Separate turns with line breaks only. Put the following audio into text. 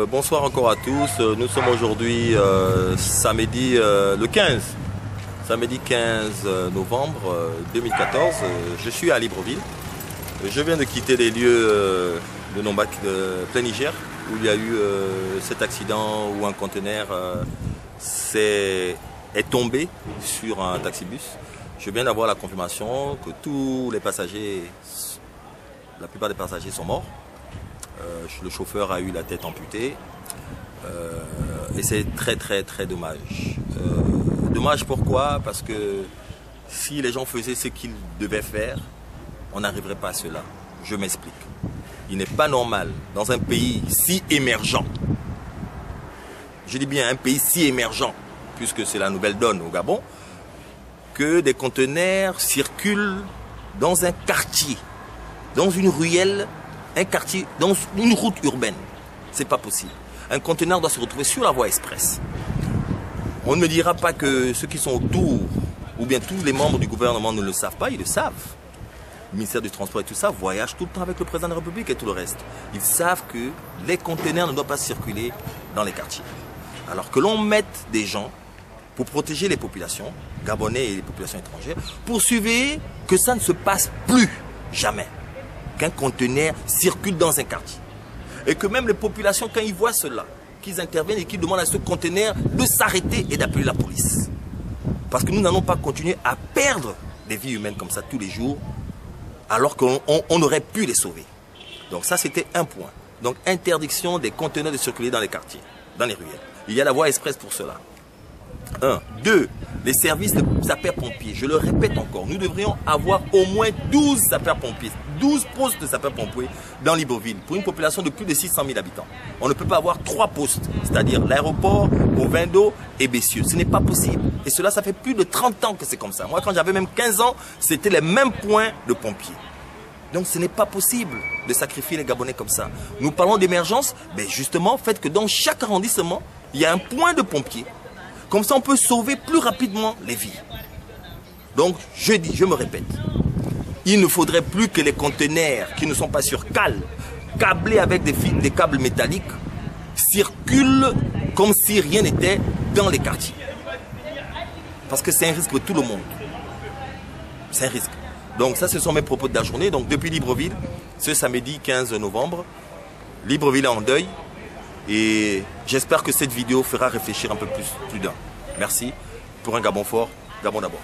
Bonsoir encore à tous. Nous sommes aujourd'hui samedi le 15. Samedi 15 novembre 2014. Je suis à Libreville. Je viens de quitter les lieux de Nombac, plein Niger, où il y a eu cet accident où un conteneur est tombé sur un taxibus. Je viens d'avoir la confirmation que tous les passagers, la plupart des passagers sont morts. Le chauffeur a eu la tête amputée et c'est très dommage. Dommage pourquoi? Parce que si les gens faisaient ce qu'ils devaient faire, on n'arriverait pas à cela. Je m'explique. Il n'est pas normal dans un pays si émergent, je dis bien un pays si émergent, puisque c'est la nouvelle donne au Gabon, que des conteneurs circulent dans un quartier, dans une ruelle, un quartier, dans une route urbaine. C'est pas possible. Un conteneur doit se retrouver sur la voie express. On ne me dira pas que ceux qui sont autour, ou bien tous les membres du gouvernement ne le savent pas, ils le savent. Le ministère du Transport et tout ça voyage tout le temps avec le président de la République et tout le reste. Ils savent que les conteneurs ne doivent pas circuler dans les quartiers. Alors que l'on mette des gens pour protéger les populations, gabonais et les populations étrangères, pour surveiller que ça ne se passe plus jamais. Qu'un conteneur circule dans un quartier. Et que même les populations, quand ils voient cela, qu'ils interviennent et qu'ils demandent à ce conteneur de s'arrêter et d'appeler la police. Parce que nous n'allons pas continuer à perdre des vies humaines comme ça tous les jours, alors qu'on aurait pu les sauver. Donc ça, c'était un point. Donc interdiction des conteneurs de circuler dans les quartiers, dans les ruelles. Il y a la voie express pour cela. 1. 2. Les services de sapeurs-pompiers. Je le répète encore, nous devrions avoir au moins 12 sapeurs-pompiers, 12 postes de sapeurs-pompiers dans Libreville, pour une population de plus de 600 000 habitants. On ne peut pas avoir 3 postes, c'est-à-dire l'aéroport, Bovindo et Bessieux. Ce n'est pas possible. Et cela, ça fait plus de 30 ans que c'est comme ça. Moi, quand j'avais même 15 ans, c'était les mêmes points de pompiers. Donc ce n'est pas possible de sacrifier les Gabonais comme ça. Nous parlons d'émergence, mais justement, faites que dans chaque arrondissement, il y a un point de pompiers. Comme ça, on peut sauver plus rapidement les vies. Donc, je me répète, il ne faudrait plus que les conteneurs qui ne sont pas sur cale, câblés avec des câbles métalliques, circulent comme si rien n'était dans les quartiers. Parce que c'est un risque pour tout le monde. C'est un risque. Donc ça, ce sont mes propos de la journée. Donc depuis Libreville, ce samedi 15 novembre, Libreville est en deuil. Et j'espère que cette vidéo fera réfléchir un peu plus d'un. Merci. Pour un Gabon fort, Gabon d'abord.